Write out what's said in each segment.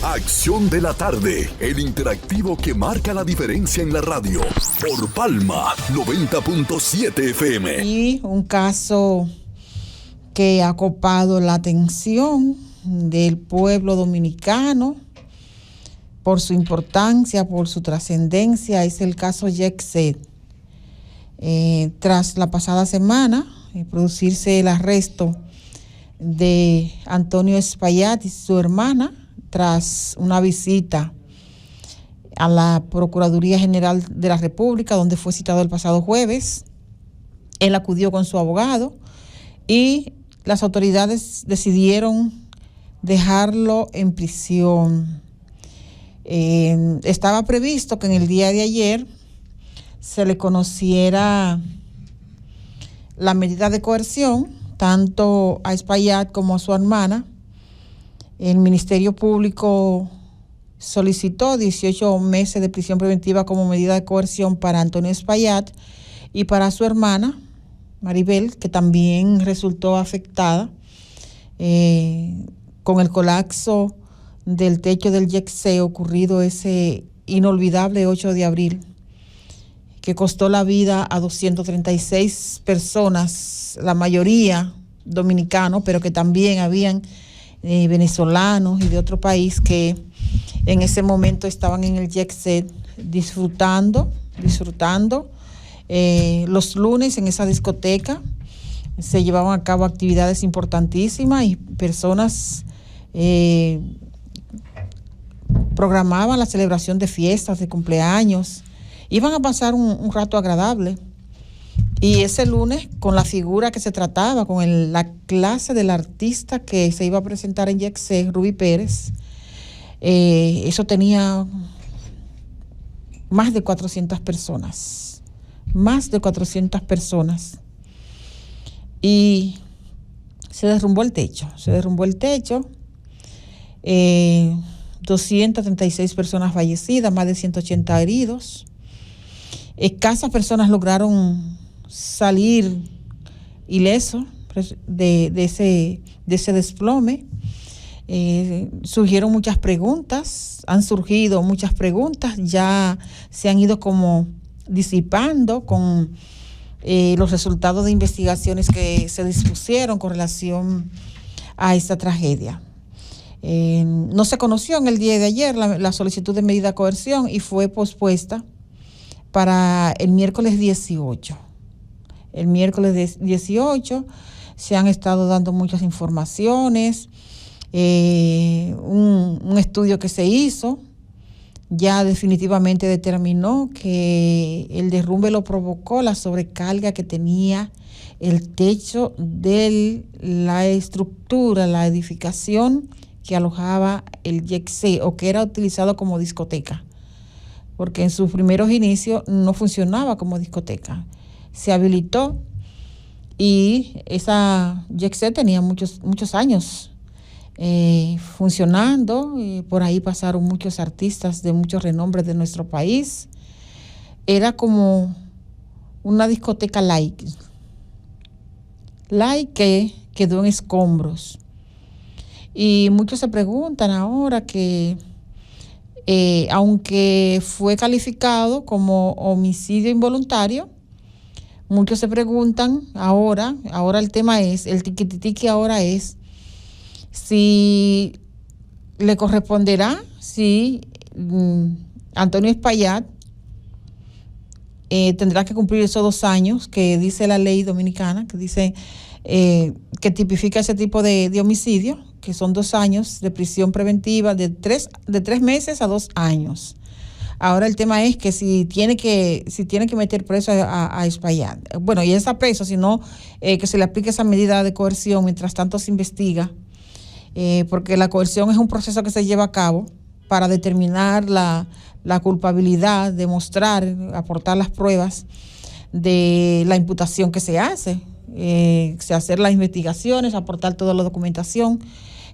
Acción de la tarde, el interactivo que marca la diferencia en la radio. Por Palma 90.7 FM. Y un caso que ha copado la atención del pueblo dominicano por su importancia, por su trascendencia, es el caso Yexet. Tras la pasada semana producirse el arresto de Antonio Espaillat y su hermana, tras una visita a la Procuraduría General de la República, donde fue citado el pasado jueves. Él acudió con su abogado y las autoridades decidieron dejarlo en prisión. Estaba previsto que en el día de ayer se le conociera la medida de coerción, tanto a Espaillat como a su hermana. El Ministerio Público solicitó 18 meses de prisión preventiva como medida de coerción para Antonio Espaillat y para su hermana, Maribel, que también resultó afectada con el colapso del techo del Yexet ocurrido ese inolvidable 8 de abril, que costó la vida a 236 personas, la mayoría dominicanos, pero que también habían venezolanos y de otro país que en ese momento estaban en el Yexet disfrutando. Los lunes en esa discoteca se llevaban a cabo actividades importantísimas y personas programaban la celebración de fiestas, de cumpleaños, iban a pasar un rato agradable. Y ese lunes, con la figura que se trataba, con la clase del artista que se iba a presentar en Yexet, Rubí Pérez, eso tenía más de 400 personas. Y se derrumbó el techo. 236 personas fallecidas, más de 180 heridos. Escasas personas lograron salir ilesos de ese desplome. Han surgido muchas preguntas, ya se han ido como disipando con los resultados de investigaciones que se dispusieron con relación a esta tragedia. No se conoció en el día de ayer la solicitud de medida de coerción y fue pospuesta para el miércoles 18. El miércoles 18 se han estado dando muchas informaciones. Un estudio que se hizo ya definitivamente determinó que el derrumbe lo provocó la sobrecarga que tenía el techo de la estructura, la edificación que alojaba el Yexet o que era utilizado como discoteca, porque en sus primeros inicios no funcionaba como discoteca. Se habilitó y esa Yexet tenía muchos años funcionando, y por ahí pasaron muchos artistas de muchos renombres de nuestro país. Era como una discoteca light que quedó en escombros. Y muchos se preguntan ahora que aunque fue calificado como homicidio involuntario, muchos se preguntan ahora el tema es, el tiquitiqui ahora es si le corresponderá, si Antonio Espaillat tendrá que cumplir esos 2 años que dice la ley dominicana, que dice que tipifica ese tipo de homicidio, que son 2 años de prisión preventiva de 3 meses a 2 años. Ahora el tema es que si tiene que meter preso a Espaillat. Bueno, y está preso, sino que se le aplique esa medida de coerción mientras tanto se investiga, porque la coerción es un proceso que se lleva a cabo para determinar la culpabilidad, demostrar, aportar las pruebas de la imputación que se hace, hacer las investigaciones, aportar toda la documentación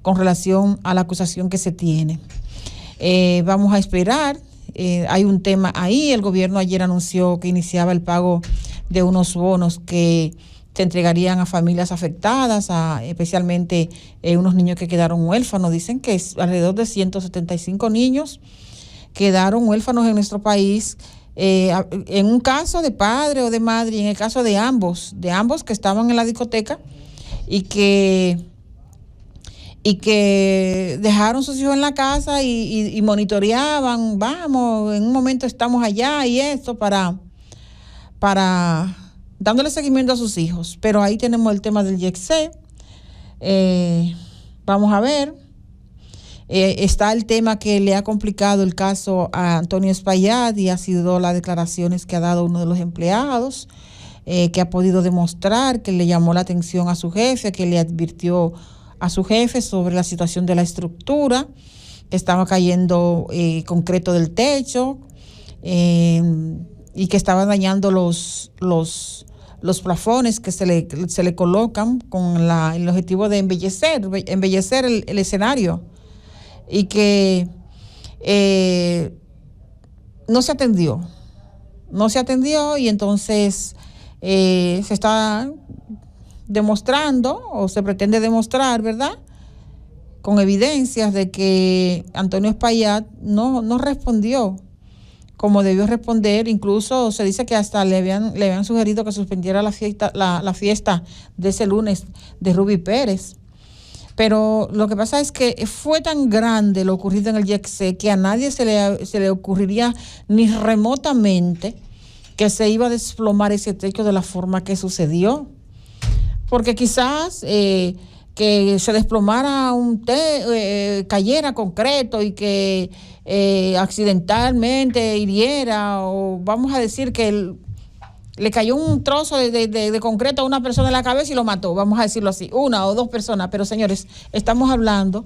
con relación a la acusación que se tiene. Vamos a esperar. Hay un tema ahí. El gobierno ayer anunció que iniciaba el pago de unos bonos que se entregarían a familias afectadas, especialmente unos niños que quedaron huérfanos. Dicen que alrededor de 175 niños quedaron huérfanos en nuestro país, en un caso de padre o de madre, y en el caso de ambos que estaban en la discoteca y que dejaron sus hijos en la casa y monitoreaban, vamos, en un momento estamos allá y esto para dándole seguimiento a sus hijos. Pero ahí tenemos el tema del YECSE. Vamos a ver. Está el tema que le ha complicado el caso a Antonio Espaillat, y ha sido las declaraciones que ha dado uno de los empleados, que ha podido demostrar que le llamó la atención a su jefe, que le advirtió a su jefe sobre la situación de la estructura, que estaba cayendo concreto del techo, y que estaba dañando los plafones que se le colocan con el objetivo de embellecer el escenario, y que no se atendió, y entonces se está demostrando, o se pretende demostrar, ¿verdad?, con evidencias de que Antonio Espaillat no respondió como debió responder. Incluso se dice que hasta le habían sugerido que suspendiera la fiesta de ese lunes de Ruby Pérez. Pero lo que pasa es que fue tan grande lo ocurrido en el YECSE que a nadie se le ocurriría ni remotamente que se iba a desplomar ese techo de la forma que sucedió. Porque quizás que se desplomara cayera concreto y que accidentalmente hiriera, o vamos a decir que le cayó un trozo de concreto a una persona en la cabeza y lo mató, vamos a decirlo así, una o dos personas. Pero señores, estamos hablando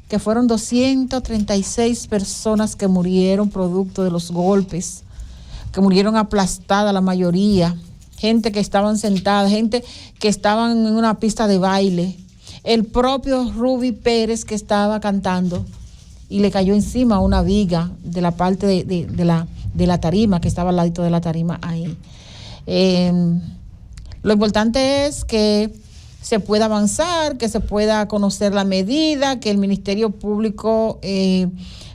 que fueron 236 personas que murieron producto de los golpes, que murieron aplastadas la mayoría, gente que estaban sentada, gente que estaban en una pista de baile, el propio Ruby Pérez que estaba cantando y le cayó encima una viga de la parte de la tarima, que estaba al ladito de la tarima ahí. Lo importante es que se pueda avanzar, que se pueda conocer la medida, que el Ministerio Público,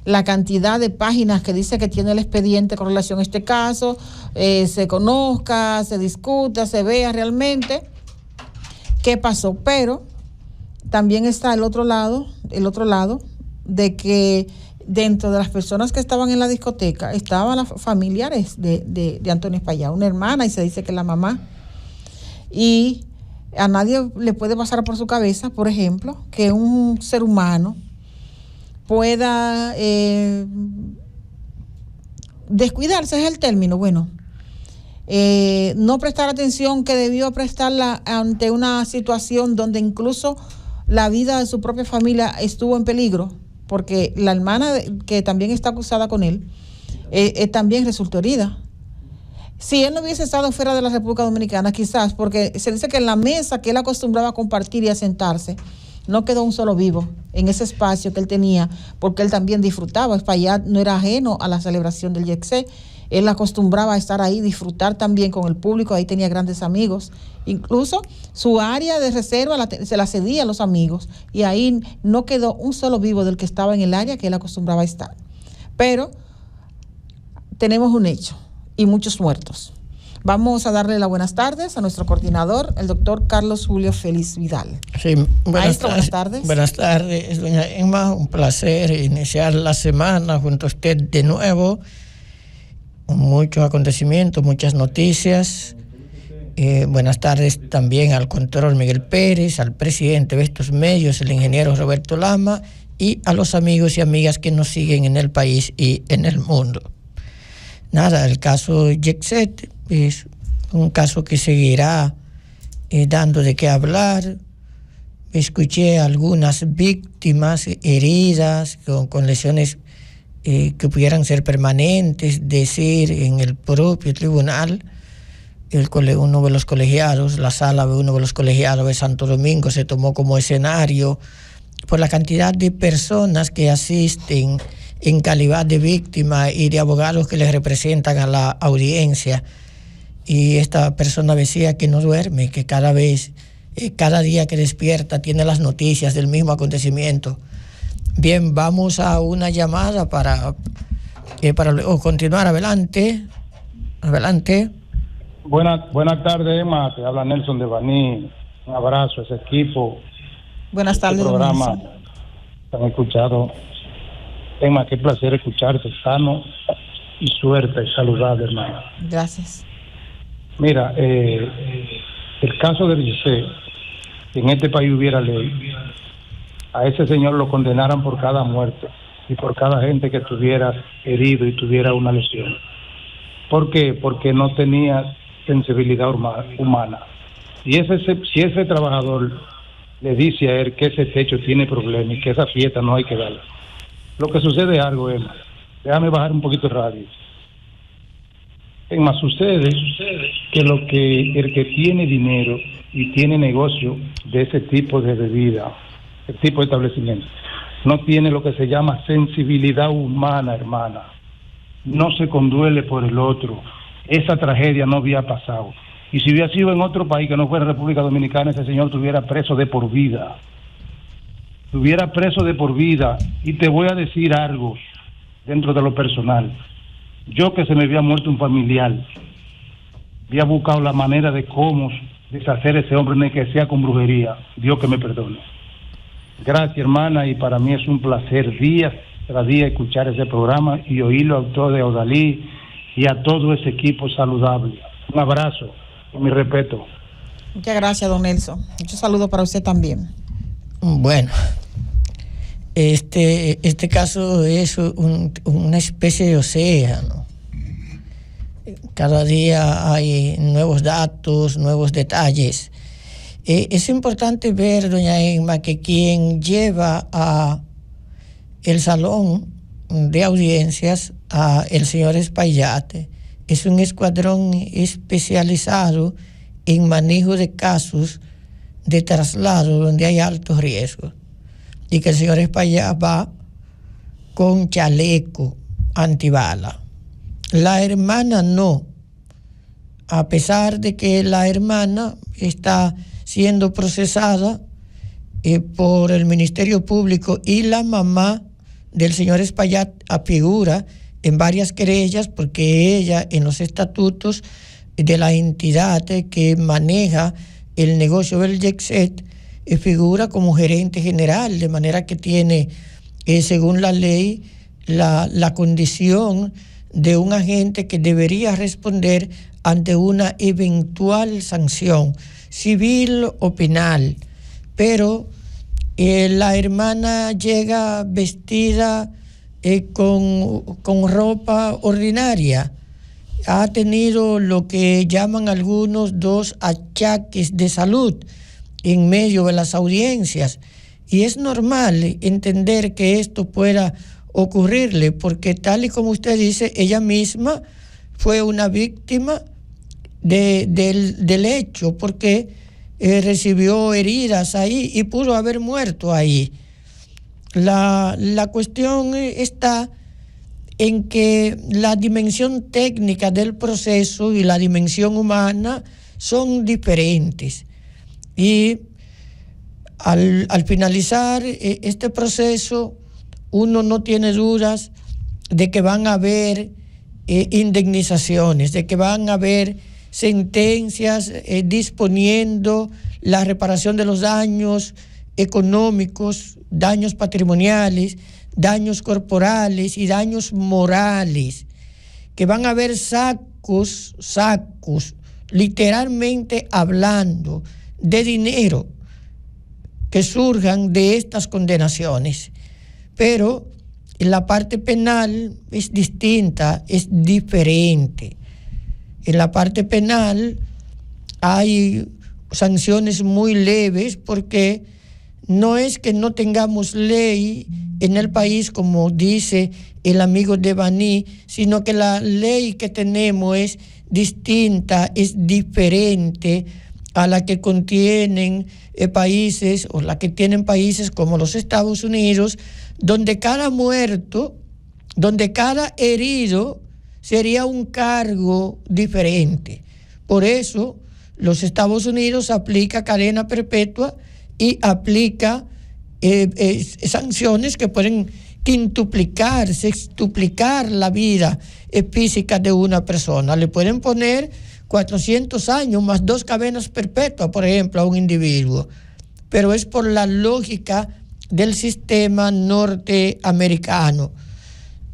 la cantidad de páginas que dice que tiene el expediente con relación a este caso, se conozca, se discuta, se vea realmente qué pasó. Pero también está el otro lado de que dentro de las personas que estaban en la discoteca estaban las familiares de Antonio Espaillat, una hermana, y se dice que la mamá. Y a nadie le puede pasar por su cabeza, por ejemplo, que un ser humano pueda descuidarse, es el término, no prestar atención que debió prestarla ante una situación donde incluso la vida de su propia familia estuvo en peligro, porque la hermana que también está acusada con él también resultó herida. Si él no hubiese estado fuera de la República Dominicana, quizás, porque se dice que en la mesa que él acostumbraba a compartir y a sentarse, no quedó un solo vivo en ese espacio que él tenía, porque él también disfrutaba. Espaillat no era ajeno a la celebración del YECSE, él acostumbraba a estar ahí, disfrutar también con el público, ahí tenía grandes amigos, incluso su área de reserva se la cedía a los amigos, y ahí no quedó un solo vivo del que estaba en el área que él acostumbraba a estar. Pero tenemos un hecho y muchos muertos. Vamos a darle las buenas tardes a nuestro coordinador, el doctor Carlos Julio Félix Vidal. Sí, buenas tardes. Buenas tardes, doña Emma, un placer iniciar la semana junto a usted de nuevo. Muchos acontecimientos, muchas noticias. Buenas tardes también al control Miguel Pérez, al presidente de estos medios, el ingeniero Roberto Lama, y a los amigos y amigas que nos siguen en el país y en el mundo. Nada, el caso YECSE es un caso que seguirá dando de qué hablar. Escuché algunas víctimas heridas con lesiones que pudieran ser permanentes, decir en el propio tribunal. Uno de los colegiados, la sala de uno de los colegiados de Santo Domingo se tomó como escenario por la cantidad de personas que asisten en calidad de víctima y de abogados que les representan a la audiencia. y esta persona decía que no duerme, que cada día que despierta tiene las noticias del mismo acontecimiento. Bien, vamos a una llamada para luego continuar. Adelante. Buenas tardes, Emma. Te habla Nelson de Baní. Un abrazo a ese equipo. Buenas tardes, este programa Nelson. han escuchado. Emma, qué placer escucharte, sano y suerte, saludable, hermano. Gracias. Mira, el caso de Giselle, si en este país hubiera ley, a ese señor lo condenaran por cada muerte y por cada gente que estuviera herido y tuviera una lesión. ¿Por qué? Porque no tenía sensibilidad humana. Y si ese trabajador le dice a él que ese techo tiene problemas y que esa fiesta no hay que darla, lo que sucede es algo, Emma. Déjame bajar un poquito el radio. Emma, sucede que el que tiene dinero y tiene negocio de ese tipo de bebida, ese tipo de establecimiento, no tiene lo que se llama sensibilidad humana, hermana. No se conduele por el otro. Esa tragedia no había pasado. Y si hubiera sido en otro país que no fuera República Dominicana, ese señor estuviera preso de por vida. Estuviera preso de por vida. Y te voy a decir algo dentro de lo personal. Yo, que se me había muerto un familiar, había buscado la manera de cómo deshacer a ese hombre, ni que sea con brujería. Dios que me perdone. Gracias, hermana, y para mí es un placer día tras día escuchar ese programa y oírlo a autor de Odalí y a todo ese equipo saludable. Un abrazo y mi respeto. Muchas gracias, don Nelson. Muchos saludos para usted también. Bueno, este caso es una especie de océano. Cada día hay nuevos datos, nuevos detalles. Es importante ver, doña Emma, que quien lleva a el salón de audiencias a el señor Espaillat es un escuadrón especializado en manejo de casos de traslado donde hay altos riesgos, y que el señor Espaillat va con chaleco antibala. La hermana no, a pesar de que la hermana está siendo procesada por el Ministerio Público, y la mamá del señor Espaillat figura en varias querellas porque ella, en los estatutos de la entidad que maneja el negocio del Jet Set, figura como gerente general, de manera que tiene, según la ley, la condición de un agente que debería responder ante una eventual sanción civil o penal. Pero la hermana llega vestida con ropa ordinaria. Ha tenido lo que llaman algunos 2 achaques de salud en medio de las audiencias, y es normal entender que esto pueda ocurrirle, porque tal y como usted dice, ella misma fue una víctima del hecho, porque recibió heridas ahí y pudo haber muerto ahí. La cuestión está en que la dimensión técnica del proceso y la dimensión humana son diferentes. Y al finalizar este proceso, uno no tiene dudas de que van a haber indemnizaciones, de que van a haber sentencias disponiendo la reparación de los daños económicos, daños patrimoniales, daños corporales y daños morales, que van a haber sacos, literalmente hablando, de dinero que surjan de estas condenaciones. Pero en la parte penal es distinta, es diferente. En la parte penal hay sanciones muy leves, porque no es que no tengamos ley en el país, como dice el amigo de Baní, sino que la ley que tenemos es distinta, es diferente a la que contienen países, o la que tienen países como los Estados Unidos, donde cada muerto, donde cada herido sería un cargo diferente. Por eso los Estados Unidos aplica cadena perpetua y aplica sanciones que pueden quintuplicar, sextuplicar la vida física de una persona. Le pueden poner 400 años más 2 cadenas perpetuas, por ejemplo, a un individuo. Pero es por la lógica del sistema norteamericano.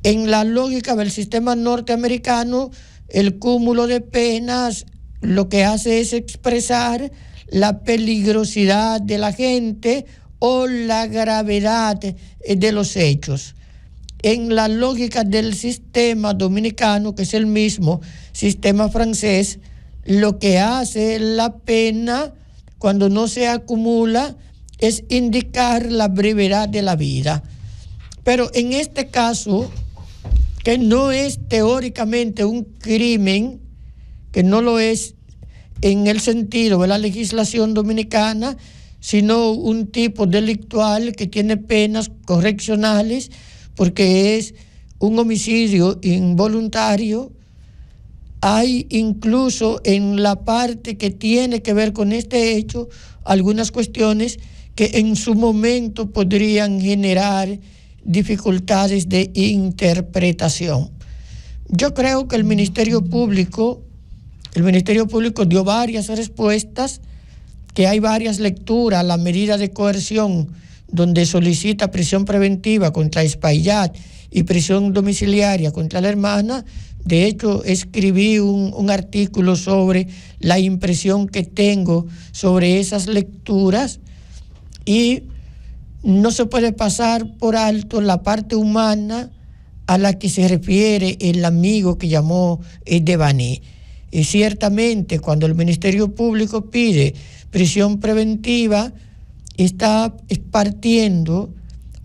En la lógica del sistema norteamericano, el cúmulo de penas lo que hace es expresar la peligrosidad de la gente o la gravedad de los hechos. En la lógica del sistema dominicano, que es el mismo sistema francés, lo que hace la pena cuando no se acumula es indicar la brevedad de la vida. Pero en este caso, que no es teóricamente un crimen, que no lo es en el sentido de la legislación dominicana, sino un tipo delictual que tiene penas correccionales porque es un homicidio involuntario. Hay incluso en la parte que tiene que ver con este hecho algunas cuestiones que en su momento podrían generar dificultades de interpretación. Yo creo que el Ministerio Público dio varias respuestas, que hay varias lecturas. La medida de coerción, donde solicita prisión preventiva contra Espaillat y prisión domiciliaria contra la hermana. De hecho, escribí un artículo sobre la impresión que tengo sobre esas lecturas, y no se puede pasar por alto la parte humana a la que se refiere el amigo que llamó Devané. Y ciertamente, cuando el Ministerio Público pide prisión preventiva, está partiendo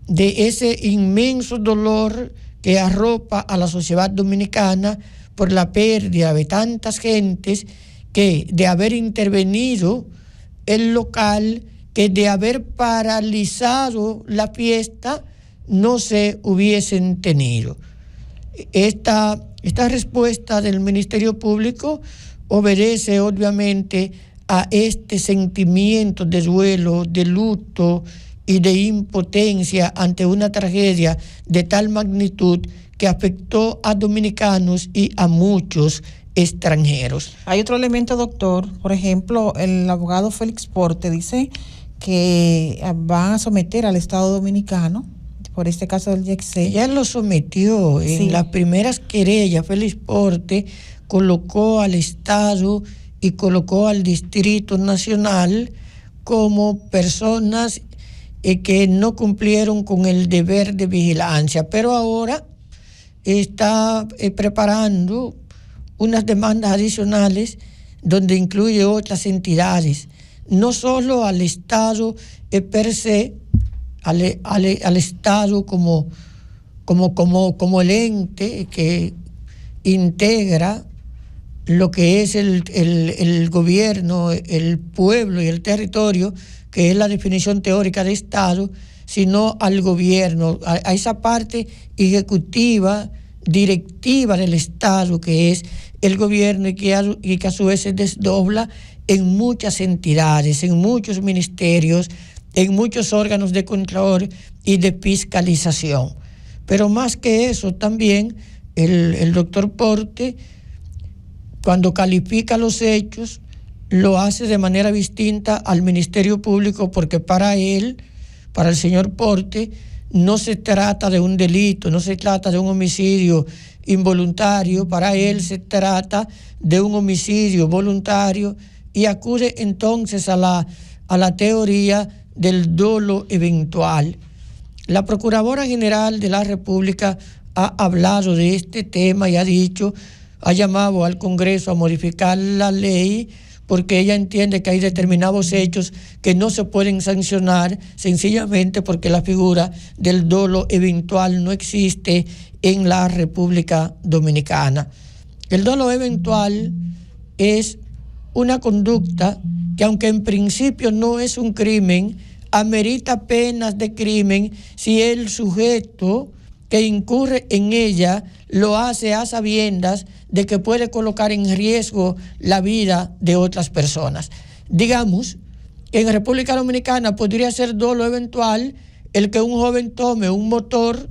de ese inmenso dolor que arropa a la sociedad dominicana por la pérdida de tantas gentes que, de haber intervenido el local, que de haber paralizado la fiesta, no se hubiesen tenido. Esta respuesta del Ministerio Público obedece obviamente a este sentimiento de duelo, de luto y de impotencia ante una tragedia de tal magnitud que afectó a dominicanos y a muchos extranjeros. Hay otro elemento, doctor. Por ejemplo, el abogado Félix Porte dice que van a someter al Estado Dominicano por este caso del YECSE. Ya lo sometió en las primeras querellas. Félix Porte colocó al Estado y colocó al Distrito Nacional como personas que no cumplieron con el deber de vigilancia, pero ahora está preparando unas demandas adicionales donde incluye otras entidades, no solo al Estado per se, al Estado como el ente que integra lo que es el gobierno, el pueblo y el territorio, que es la definición teórica de Estado, sino al gobierno, a esa parte ejecutiva, directiva del Estado, que es el gobierno, y que a su vez se desdobla en muchas entidades, en muchos ministerios, en muchos órganos de control y de fiscalización. Pero más que eso, también el doctor Porte, cuando califica los hechos, lo hace de manera distinta al Ministerio Público, porque para él, para el señor Porte, no se trata de un delito, no se trata de un homicidio involuntario, para él se trata de un homicidio voluntario, y acude entonces a la teoría del dolo eventual. La Procuradora General de la República ha hablado de este tema y ha llamado al Congreso a modificar la ley, porque ella entiende que hay determinados hechos que no se pueden sancionar sencillamente porque la figura del dolo eventual no existe en la República Dominicana. El dolo eventual es una conducta que, aunque en principio no es un crimen, amerita penas de crimen si el sujeto que incurre en ella lo hace a sabiendas de que puede colocar en riesgo la vida de otras personas. Digamos que en República Dominicana podría ser dolo eventual el que un joven tome un motor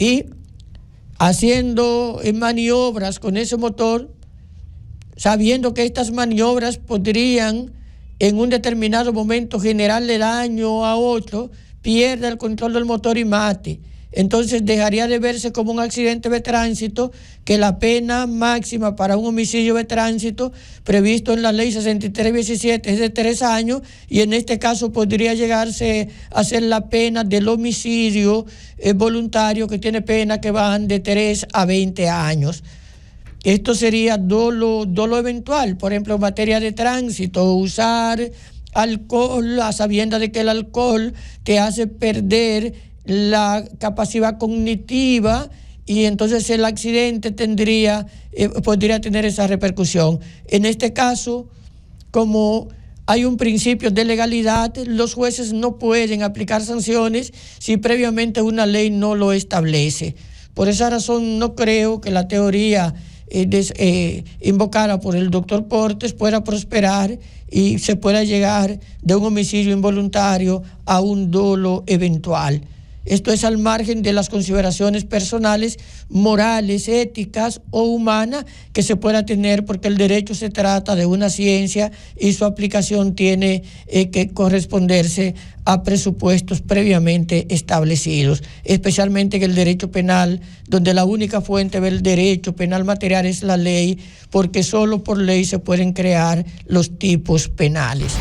y haciendo maniobras con ese motor, sabiendo que estas maniobras podrían en un determinado momento generarle daño a otro, pierda el control del motor y mate. Entonces dejaría de verse como un accidente de tránsito, que la pena máxima para un homicidio de tránsito previsto en la ley 6317 es de 3 años, y en este caso podría llegarse a ser la pena del homicidio voluntario, que tiene penas que van de 3 a 20 años. Esto sería dolo eventual, por ejemplo, en materia de tránsito, usar alcohol a sabiendas de que el alcohol te hace perder la capacidad cognitiva, y entonces el accidente podría tener esa repercusión. En este caso, como hay un principio de legalidad, los jueces no pueden aplicar sanciones si previamente una ley no lo establece. Por esa razón no creo que la teoría invocada por el doctor Portes pueda prosperar y se pueda llegar de un homicidio involuntario a un dolo eventual. Esto es al margen de las consideraciones personales, morales, éticas o humanas que se pueda tener, porque el derecho se trata de una ciencia y su aplicación tiene que corresponderse a presupuestos previamente establecidos, especialmente en el derecho penal, donde la única fuente del derecho penal material es la ley, porque solo por ley se pueden crear los tipos penales.